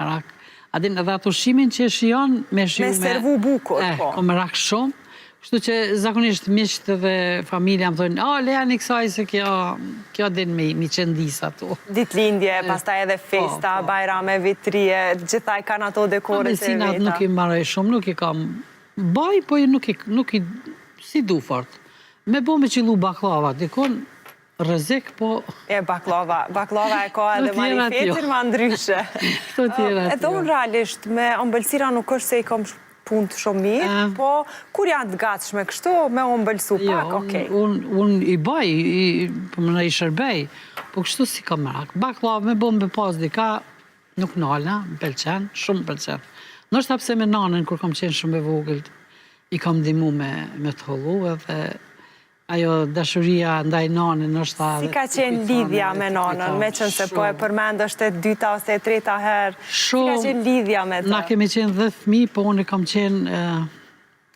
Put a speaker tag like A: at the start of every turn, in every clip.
A: Merak. Adin edhe ato shimin që shion me shiu
B: me servu bukur, po.
A: Ko merak shumë. Kështu që zakonisht miqt dhe familja më thonë, leja një kësaj se kjo din mi qëndisa tu.
B: Ditlindje, pastaj edhe festa, bajrame, vitrije, gjithaj kanë ato dekore të veta.
A: Mesinat nuk i marrë shumë, nuk i kam baj, po nuk i si du fort. Me bo me qilu baklava, dikon rrezik, po...
B: Baklava e ka edhe marifetin ma ndryshe. Edhe unë realisht, me ëmbëlsira nuk është se i kam punë shumë mirë, po kur janë të gatshme kështu, me ëmbëlsu pak, okej.
A: Unë i baj, po më në i shërbej, po kështu si kam merak. Baklava me bo me pas dika, nuk nalna, më pëlqen, shumë pëlqen. Nështë apse me nanën, kur kam qenë shumë e vogël, i kam dimu me të hollu, edhe ajo dashuria ndaj nanën është...
B: Si ka qenë lidhja me nanën, me qënë se po e përmend është e dyta ose e treta herë, si ka qenë lidhja me të?
A: Na kemi qenë 10 fëmi, po unë kam qenë,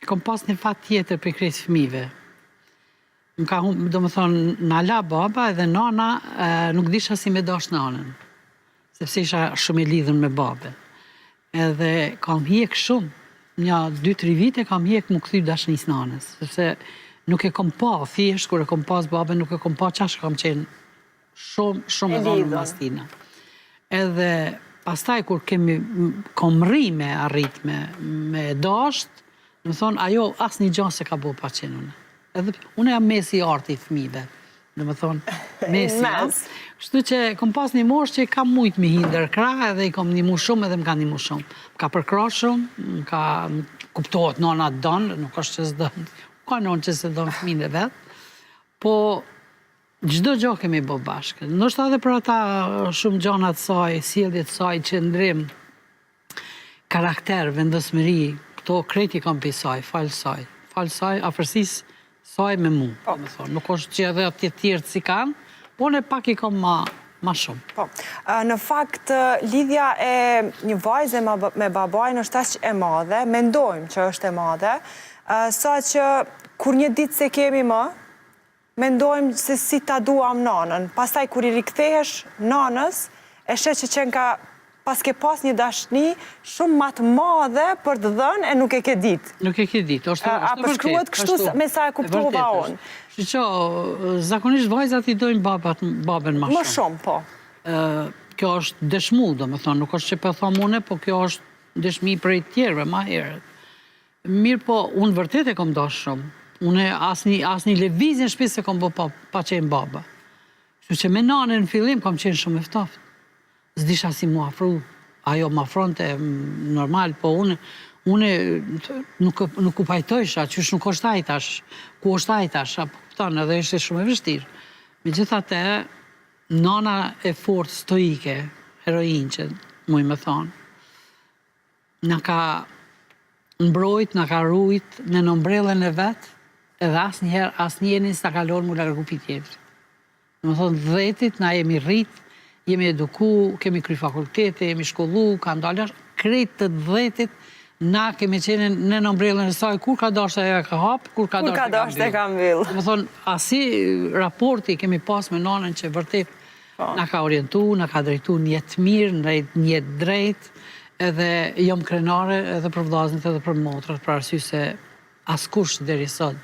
A: kam pas një fat tjetër për krejtë fëmive. Më ka humë, do më thonë, në ala baba edhe nana, nuk disha si me dash nanën, sepse isha shumë e lidhën me babe. Edhe kam hjek shumë, një 2-3 vite kam hjek më këthy dashnis nanës, sepse nuk e kom pa, thjesht, kur e kom pas babe, nuk e kom pa qash kam qenë shumë e vonë mastina. Edhe pastaj, kur kom rri me arrit me dasht, më thonë, ajo as një gjanë se ka bo pa qenë unë. Edhe unë jam mesi arti i fëmive, dhe më thonë, mesi jam. Kështu që kom pas një mosh që i kam mujtë mi hinder kra, edhe i kom një mu shumë edhe më ka një mu shumë. Më ka përkra shumë, më ka kuptohet nona donë, nuk është që s'dënë. Ka nonë që se donë fëmine vetë, po gjdo gjo kemi bo bashkë. Nështë edhe për ata shumë gjonat saj, sjelljet saj, qëndrim, karakter, vendosmëri, këto kreti kam për saj, falë saj, afërsis saj me mu. Nuk është që edhe atë tjertë si kanë, po në pak i kam ma shumë.
B: Në fakt, lidhja e një vajze me babajnë është aq e madhe, mendojmë që është e madhe, sa që kur një ditë se kemi më, mendojmë se si ta duam nanën. Pastaj kur i rikthehesh nanës, e she që qenë ka pas ke pas një dashni shumë matë madhe për të dhënë e nuk e ke ditë.
A: Nuk e ke ditë, është vërtet.
B: A përshkruhet kështu me sa e kuptova unë?
A: Shqo, zakonisht vajzat i dojnë babën ma shumë.
B: Më shumë, po.
A: Kjo është dëshmu, do më thonë, nuk është që për thomë une, po kjo është dëshmi për i tjerve, ma herët. Mirë po, unë vërtet e kom dosh shumë. Unë asni levizin shpis se kom bo pa qenë baba. Që që me nane në fillim kom qenë shumë eftoft. Zdisha si mu afru. Ajo ma fronte normal, po unë nuk u pajtojsha, qësh nuk është ajtash, ku është ajtash, apëton edhe ishte shumë e vështirë. Me gjithate, nana e fort stoike, heroin që muj me thonë, në ka mbrojt, në ka rujt në nëmbrellën e vetë, edhe asë njërin s'ta kalon mu largu pi tjetër. Në më thonë, 10-it, na jemi rrit, jemi eduku, kemi kry fakultete, jemi shkollu, ka ndaljash, krejt të 10-it, na kemi qenë në nëmbrellën e saj, kur ka dasht e ka hap, kur ka dasht e ka mbyll. Në më thonë, asi raporti kemi pas me nanën që vërtet na ka orientu, na ka drejtu njetë mirë, njetë drejt, edhe jom krenare edhe për vllaznit edhe për motrat, për arsye se askush deri sot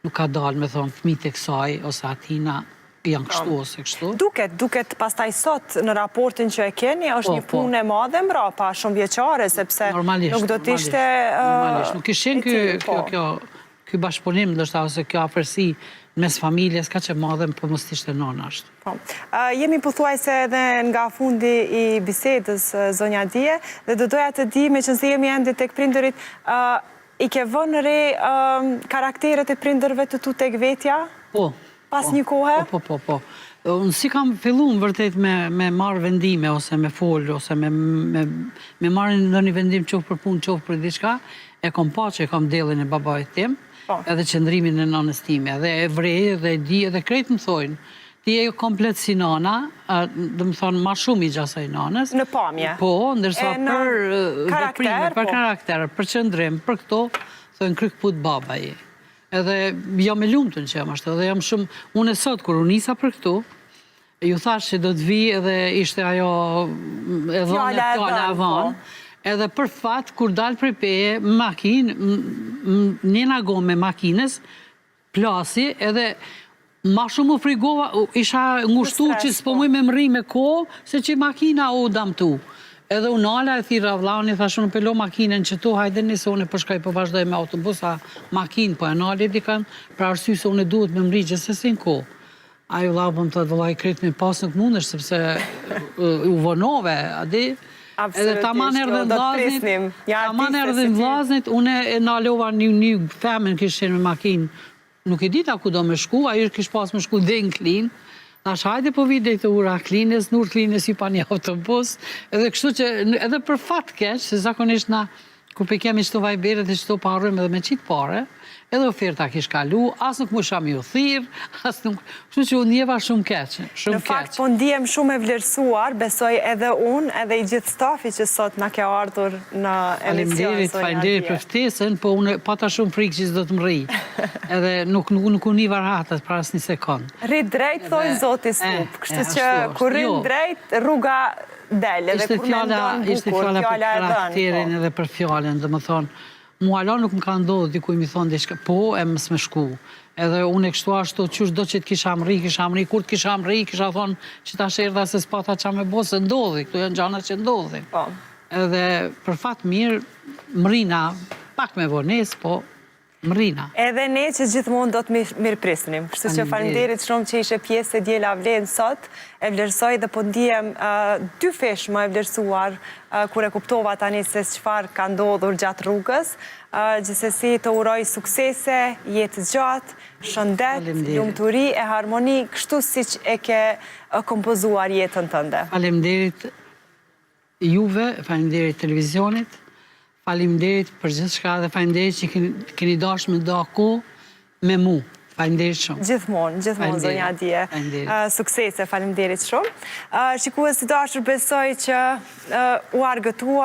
A: nuk ka dalë me thonë fëmijët e kësaj ose atina janë kështu ose kështu.
B: Duket pastaj sot në raportin që e keni, është një punë e madhe mbrapa, shumë vjeçare, sepse nuk do t'ishte...
A: Normalisht, nuk ishin kjo bashkëpunim, ndoshta ose kjo afërsi mes familjes, ka që madhe, po mos t'ishte nona ashtu.
B: Jemi pothuajse edhe nga fundi i bisedës, zonja Dije, dhe do doja të di, me qënë se jemi ende tek prindërit, i ke vënë re karakteret e prindërve të tu tek vetja?
A: Po.
B: Pas një kohë?
A: Po. Unë si kam fillu më vërtet me marrë vendime, ose me folë, ose me marrë në një vendim qofë për punë, qofë për diçka, e kom pa që e kom delin e babajt tim, edhe qëndrimin e nanës time, edhe e vrej, edhe e di, edhe krejtë më thojnë, ti e komplet si nana, dhe më thonë ma shumë i gjasaj nanës.
B: Në pamje?
A: Po, ndërsa për karakter, për qëndrim, për këto, thojnë krykput babaj. Edhe jam e lumëtën që jam ashtë, edhe jam shumë, unë e sot, kur unë nisa për këtu, ju thash që do të vi edhe ishte ajo
B: Fjala e
A: vonë, edhe për fat, kur dalë prej peje, makinë, njëna gomë me makinës, plasi, edhe ma shumë u frigova, isha ngushtu që s'po muj me mri me kohë, se që makina u damtu. Edhe u nala e thira vlauni, thashë në pelo makinën që tu, hajde njëse unë përshkaj po vazhdoj me autobus, a makinë po e nali dikan, pra arsy se unë duhet me mri gjithsesi në kohë. Ajo vlau po më thëtë vëllai kretë me pas nuk mundesh, sepse u vonove, adi? Edhe taman erdhe vlaznit, une e nalova një femen kishë qenë me makinë, nuk e dita ku do me shku, ajo kishë pas me shku dhe në klinë, thash, hajde po vide të ura klinës, nur klinës i pa një autobus, edhe kështu që, edhe për fat keq, se zakonisht na, kur pe kemi qëto vajberet dhe qëto parëm edhe me qitë pare, edhe oferta kish kalu, as nuk më sham ju thirë, as nuk, kështu që unë njeva shumë keq, shumë keq.
B: Në fakt, po ndihem shumë e vlerësuar, besoj edhe unë, edhe i gjithë stafi që sot na ke ardhur në emision.
A: Faleminderit për ftesën, po unë pata shumë frikë që s'do të më rri. Edhe nuk unë i varhatët për asë një sekundë.
B: Rrit drejt, thoi Zoti stup, kështu që kur rrit drejt, rruga dele, dhe kur me ndonë bukur, fjala e dënë.
A: Ishte fjala për karakterin edhe për fjallën, dhe më thonë, mua ala nuk më ka ndodhë, dikuj mi thonë, po e mësë me shku. Edhe unë e kështu ashtu, qysh do që të kisha mri, kur të kisha mri, kisha thonë që ta shërda se s'pata qa me bo, se ndodhi, këtu janë gjana që ndodhi. Edhe për fatë mirë, mrina, pak me vones, po mrina.
B: Edhe ne që gjithmonë do të mirë prisnim. Kështu që faleminderit shumë që ishe pjesë e Djela Vlen sot, e vlerësoj dhe po ndihem dy fesh më e vlerësuar kur e kuptova tani se çfarë ka ndodhur gjatë rrugës. Gjithsesi të uroj suksese, jetë gjatë, shëndet, lumturi e harmoni, kështu siç e ke kompozuar jetën tënde.
A: Faleminderit juve, faleminderit televizionit, faleminderit për gjithë shka dhe faleminderit që keni dash me da ko me mu. Faleminderit shumë.
B: Gjithmonë, zonja Dje. Suksese, faleminderit shumë. Shikues të dashur, besoj që u argëtua